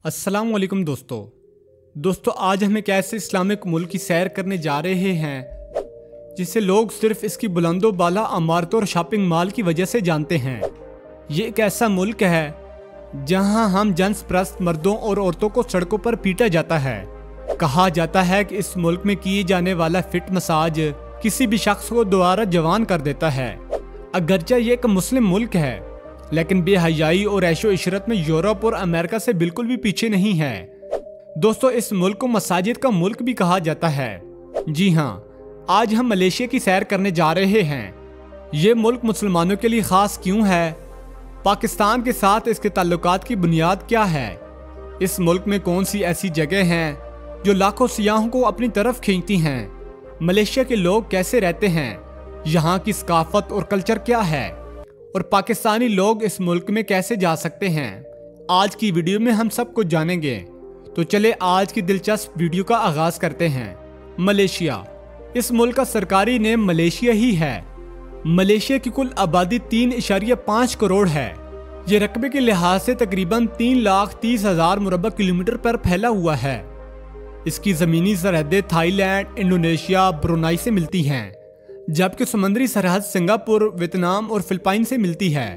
अस्सलाम वालेकुम दोस्तों आज हम एक ऐसे इस्लामिक मुल्क की सैर करने जा रहे हैं जिसे लोग सिर्फ इसकी बुलंदो बाला इमारतों और शॉपिंग मॉल की वजह से जानते हैं। ये एक ऐसा मुल्क है जहां हम जिन्स परस्त मर्दों और औरतों को सड़कों पर पीटा जाता है। कहा जाता है कि इस मुल्क में किए जाने वाला फिट मसाज किसी भी शख्स को दोबारा जवान कर देता है। अगरचे ये एक मुस्लिम मुल्क है लेकिन बेहयाई और ऐशो इशरत में यूरोप और अमेरिका से बिल्कुल भी पीछे नहीं है। दोस्तों इस मुल्क को मसाजिद का मुल्क भी कहा जाता है। जी हाँ, आज हम मलेशिया की सैर करने जा रहे हैं। ये मुल्क मुसलमानों के लिए खास क्यों है? पाकिस्तान के साथ इसके ताल्लुकात की बुनियाद क्या है? इस मुल्क में कौन सी ऐसी जगह हैं जो लाखों सियाहों को अपनी तरफ खींचती हैं? मलेशिया के लोग कैसे रहते हैं? यहाँ की सकाफत और कल्चर क्या है? और पाकिस्तानी लोग इस मुल्क में कैसे जा सकते हैं? आज की वीडियो में हम सब कुछ जानेंगे। तो चले आज की दिलचस्प वीडियो का आगाज करते हैं। मलेशिया, इस मुल्क का सरकारी नेम मलेशिया ही है। मलेशिया की कुल आबादी 3.5 करोड़ है। ये रकबे के लिहाज से तकरीबन 3,30,000 मुरब्बा किलोमीटर पर फैला हुआ है। इसकी जमीनी सरहदें थाईलैंड, इंडोनेशिया, ब्रुनाई से मिलती हैं, जबकि समुद्री सरहद सिंगापुर, वियतनाम और फिलिपाइन से मिलती है।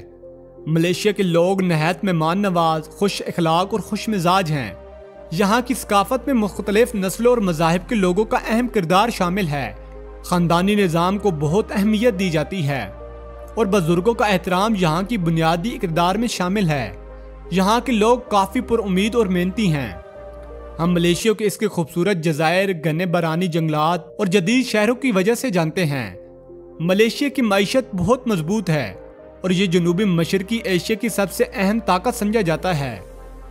मलेशिया के लोग नहायत मेहमान नवाज, खुश अखलाक और खुश मिजाज हैं। यहाँ की सकाफत में मुख्तलिफ नस्लों और मज़ाहिब के लोगों का अहम किरदार शामिल है। ख़ानदानी निज़ाम को बहुत अहमियत दी जाती है और बुजुर्गों का एहतराम यहाँ की बुनियादी किरदार में शामिल है। यहाँ के लोग काफ़ी पुरुमीद और मेहनती हैं। हम मलेशिया के इसके खूबसूरत जज़ायर, घने बरानी जंगलात और जदीद शहरों की वजह से जानते हैं। मलेशिया की मईशत बहुत मजबूत है और ये जनूबी मशरकी एशिया की सबसे अहम ताकत समझा जाता है।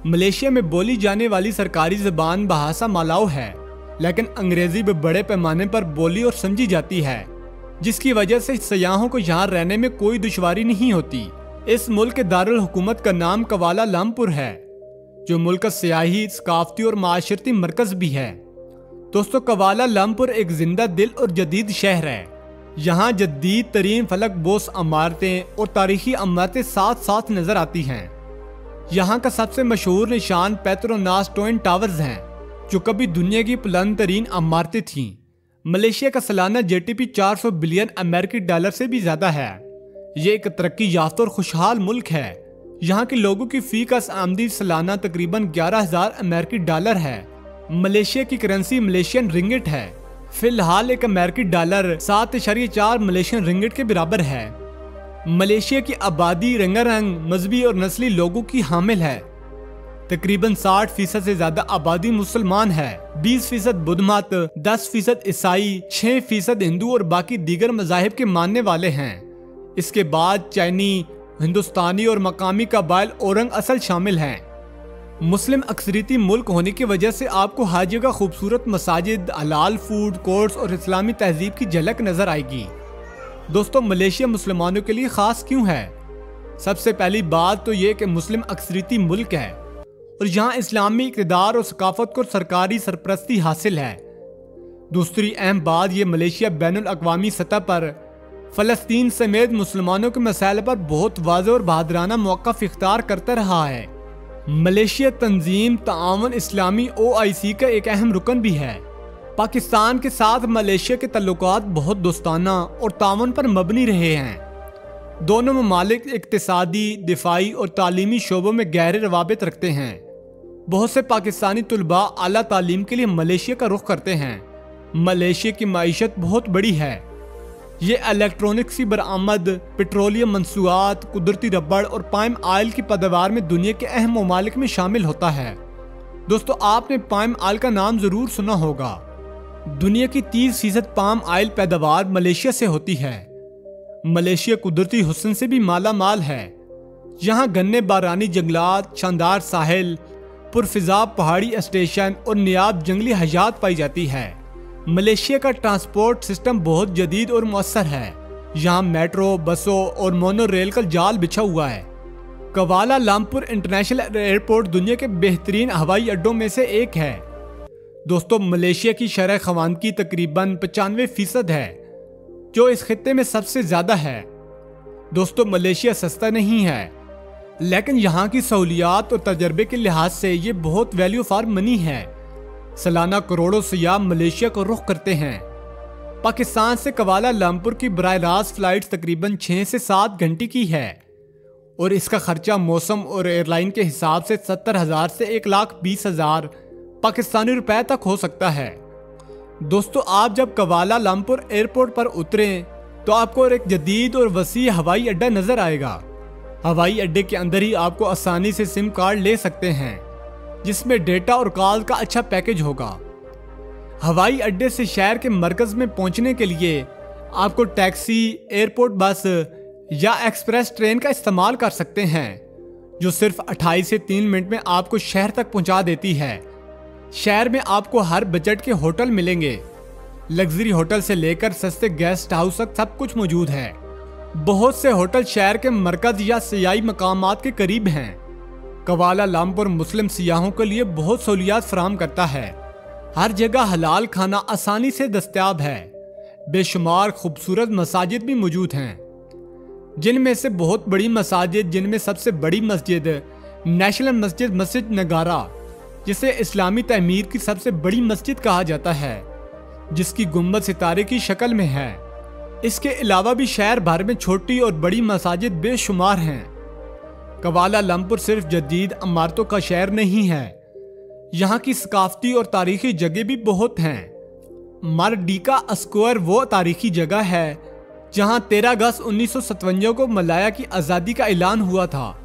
मलेशिया में बोली जाने वाली सरकारी ज़बान बहासा मालाओ है, लेकिन अंग्रेज़ी भी बड़े पैमाने पर बोली और समझी जाती है, जिसकी वजह से सयाहों को यहाँ रहने में कोई दुश्वारी नहीं होती। इस मुल्क के दारुल हुकूमत का नाम कवाला लंपुर है, जो मुल्क का सियाही, सकाफती और माशरती मरकज भी है। दोस्तों कवाला लंपुर एक जिंदा दिल और जदीद शहर है। यहाँ जदीद तरीन फलक बोस इमारतें और तारीखी इमारतें साथ साथ नजर आती हैं। यहाँ का सबसे मशहूर निशान पेट्रोनास ट्विन टावर्स हैं, जो कभी दुनिया की बुलंद तरीन इमारतें थीं। मलेशिया का सालाना जीडीपी 400 बिलियन अमेरिकी डॉलर से भी ज्यादा है। ये एक तरक्की याफ्ता और खुशहाल मुल्क है। यहाँ के लोगों की फी का आमदी सालाना तकरीबन 11,000 अमेरिकी डॉलर है। मलेशिया की करेंसी मलेशियन रिंगिट है। फिलहाल एक अमेरिकी डॉलर 7.4 मलेशियन रिंगिट के बराबर है। मलेशिया की आबादी रंगारंग मजहबी और नस्ली लोगों की हामिल है। तकरीबन 60% से ज्यादा आबादी मुसलमान है, 20% बुद्ध मत, 10% ईसाई, 6% हिंदू और बाकी दीगर मज़ाहिब के मानने वाले हैं। इसके बाद चीनी, हिंदुस्तानी और मकामी कबाइल औरंग असल शामिल हैं। मुस्लिम अक्सरियती मुल्क होने की वजह से आपको हर जगह खूबसूरत मसाजिद, हलाल फूड कोर्ट्स और इस्लामी तहजीब की झलक नजर आएगी। दोस्तों मलेशिया मुसलमानों के लिए खास क्यों है? सबसे पहली बात तो ये कि मुस्लिम अक्सरियती मुल्क है और यहाँ इस्लामी इक़्तिदार और सकाफत को सरकारी सरपरस्ती हासिल है। दूसरी अहम बात, ये मलेशिया बैनुल अक़वामी सतह पर फ़लस्तीन समेत मुसलमानों के मसाइल पर बहुत वाज़ेह और बहादुराना मौक़िफ़ इख्तियार करता रहा है। मलेशिया तंजीम ताआवुन इस्लामी OIC का एक अहम रुकन भी है। पाकिस्तान के साथ मलेशिया के तल्लुकात बहुत दोस्ताना और ताउन पर मबनी रहे हैं। दोनों ममालिक इक़्तिसादी, दिफाई और तालीमी शोबों में गहरे रवाबित रखते हैं। बहुत से पाकिस्तानी तुलबा आला तालीम के लिए मलेशिया का रुख करते हैं। मलेशिया की मईशत बहुत बड़ी है। ये इलेक्ट्रॉनिक्स की बरामद, पेट्रोलियम मंसूआत, कुदरती रबड़ और पाम ऑयल की पैदावार में दुनिया के अहम ममालिक में शामिल होता है। दोस्तों आपने पाम ऑयल का नाम जरूर सुना होगा। दुनिया की 30% पाम ऑयल पैदावार मलेशिया से होती है। मलेशिया कुदरती हुस्न से भी माला माल है। यहाँ घने बारानी जंगलात, शानदार साहिल, पुरफिजा पहाड़ी स्टेशन और नियाब जंगली हयात पाई जाती है। मलेशिया का ट्रांसपोर्ट सिस्टम बहुत जदीद और मौसर है। यहाँ मेट्रो, बसों और मोनो रेल का जाल बिछा हुआ है। कवाला लंपुर इंटरनेशनल एयरपोर्ट दुनिया के बेहतरीन हवाई अड्डों में से एक है। दोस्तों मलेशिया की शरह ख़वानगी तकरीबन 95% है, जो इस खित्ते में सबसे ज़्यादा है। दोस्तों मलेशिया सस्ता नहीं है। लेकिन यहाँ की सहूलियात और तजर्बे के लिहाज से ये बहुत वैल्यू फॉर मनी है। सालाना करोड़ों सयाह मलेशिया को रुख करते हैं। पाकिस्तान से कुआलालंपुर की बराह रास्त फ्लाइट तकरीबन 6 से 7 घंटे की है और इसका खर्चा मौसम और एयरलाइन के हिसाब से 70,000 से 1,20,000 पाकिस्तानी रुपए तक हो सकता है। दोस्तों, आप जब कुआलालंपुर एयरपोर्ट पर उतरें तो आपको एक जदीद और वसी हवाई अड्डा नजर आएगा। हवाई अड्डे के अंदर ही आपको आसानी से सिम कार्ड ले सकते हैं, जिसमें डेटा और कॉल का अच्छा पैकेज होगा। हवाई अड्डे से शहर के मरकज में पहुंचने के लिए आपको टैक्सी, एयरपोर्ट बस या एक्सप्रेस ट्रेन का इस्तेमाल कर सकते हैं, जो सिर्फ 28 से 3 मिनट में आपको शहर तक पहुंचा देती है। शहर में आपको हर बजट के होटल मिलेंगे। लग्जरी होटल से लेकर सस्ते गेस्ट हाउस तक सब कुछ मौजूद है। बहुत से होटल शहर के मरकज या सियाही मकामात के करीब हैं। कुआलालंपुर मुस्लिम सियाहों के लिए बहुत सहूलियात फराहम करता है। हर जगह हलाल खाना आसानी से दस्तयाब है। बेशुमार खूबसूरत मसाजिद भी मौजूद हैं, जिनमें से बहुत बड़ी मसाजिद, जिनमें सबसे बड़ी मस्जिद नेशनल मस्जिद, मस्जिद नगारा, जिसे इस्लामी तमीर की सबसे बड़ी मस्जिद कहा जाता है, जिसकी गुंबद सितारे की शक्ल में है। इसके अलावा भी शहर भर में छोटी और बड़ी मसाजिद बेशुमार हैं। कुआलालंपुर सिर्फ जदीद इमारतों का शहर नहीं है, यहाँ की सकाफती और तारीखी जगह भी बहुत हैं। मरडिका स्क्वायर वो तारीखी जगह है जहाँ 13 अगस्त 1957 को मलाया की आज़ादी का ऐलान हुआ था।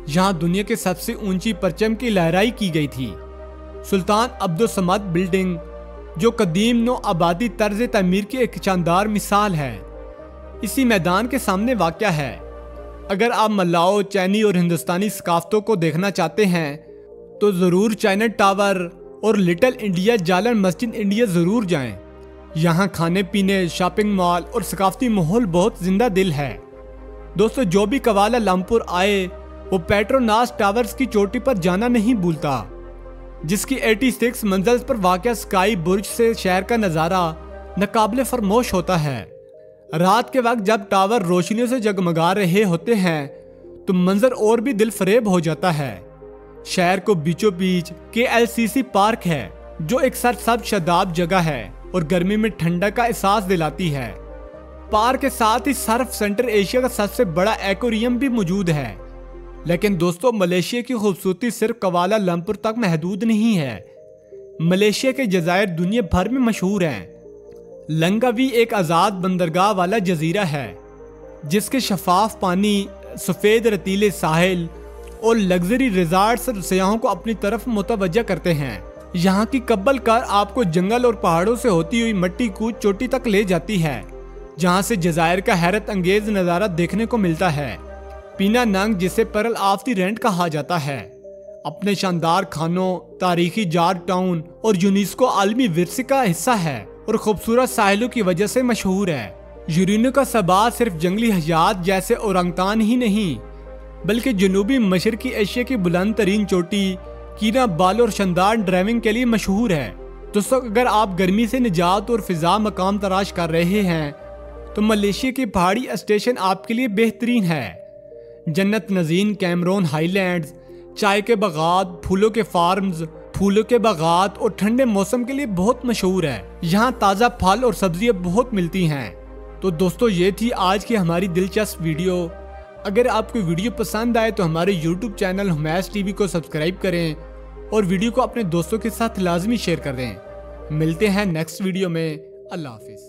यहाँ दुनिया के सबसे ऊंची परचम की लहराई की गई थी। सुल्तान अब्दुल समद बिल्डिंग, जो कदीम नौ आबादी तर्ज तमीर की एक शानदार मिसाल है, इसी मैदान के सामने वाक़या है। अगर आप मलाओ, चैनी और हिंदुस्तानी सकाफतों को देखना चाहते हैं तो ज़रूर चाइना टावर और लिटिल इंडिया जालन मस्जिद इंडिया ज़रूर जाएं। यहाँ खाने पीने, शॉपिंग मॉल और सकाफती माहौल बहुत जिंदा दिल है। दोस्तों, जो भी कुआलालंपुर आए वो पेट्रोनास टावर्स की चोटी पर जाना नहीं भूलता, जिसकी 86 मंजिल पर वाक़या स्काई बुर्ज से शहर का नज़ारा नाकाबिले फरमोश होता है। रात के वक्त जब टावर रोशनियों से जगमगा रहे होते हैं तो मंजर और भी दिल फरेब हो जाता है। शहर को बीचों बीच KLCC पार्क है, जो एक सरसब्ज़ शादाब जगह है और गर्मी में ठंडक का एहसास दिलाती है। पार्क के साथ ही सर्फ सेंटर एशिया का सबसे बड़ा एक्वेरियम भी मौजूद है। लेकिन दोस्तों, मलेशिया की खूबसूरती सिर्फ कुआलालंपुर तक महदूद नहीं है। मलेशिया के जज़ायर दुनिया भर में मशहूर हैं। लंगावी एक आज़ाद बंदरगाह वाला जजीरा है, जिसके शफाफ पानी, सफ़ेद रतीले साहिल और लग्जरी रिजॉर्ट्स सयाहों को अपनी तरफ मुतवज्जा करते हैं। यहाँ की कब्बल कार आपको जंगल और पहाड़ों से होती हुई मट्टी कूद चोटी तक ले जाती है, जहाँ से जज़ायर का हैरत अंगेज नज़ारा देखने को मिलता है। पीनांग, जिसे परल ऑफ द रेंट कहा जाता है, अपने शानदार खानों, तारीखी जार टाउन और यूनेस्को आलमी विरसे का हिस्सा है और खूबसूरत साहिलों की वजह से मशहूर है। यूरेनो का सबात सिर्फ जंगली हयात जैसे ओरंगतान ही नहीं, बल्कि जनूबी मशरकी एशिया की बुलंद तरीन चोटी कीनाबालू और शानदार ड्राइविंग के लिए मशहूर है। दोस्तों, अगर आप गर्मी से निजात और फिजा मकाम तलाश कर रहे हैं तो मलेशिया की पहाड़ी स्टेशन आपके लिए बेहतरीन है। जन्नत नज़ीन कैमरोन हाईलैंड्स चाय के बागात, फूलों के फार्म्स, फूलों के बागात और ठंडे मौसम के लिए बहुत मशहूर है। यहाँ ताज़ा फल और सब्जियाँ बहुत मिलती हैं। तो दोस्तों, ये थी आज की हमारी दिलचस्प वीडियो। अगर आपको वीडियो पसंद आए तो हमारे YouTube चैनल हुमैस टीवी को सब्सक्राइब करें और वीडियो को अपने दोस्तों के साथ लाजमी शेयर कर दें। मिलते हैं नेक्स्ट वीडियो में। अल्लाह हाफिज़।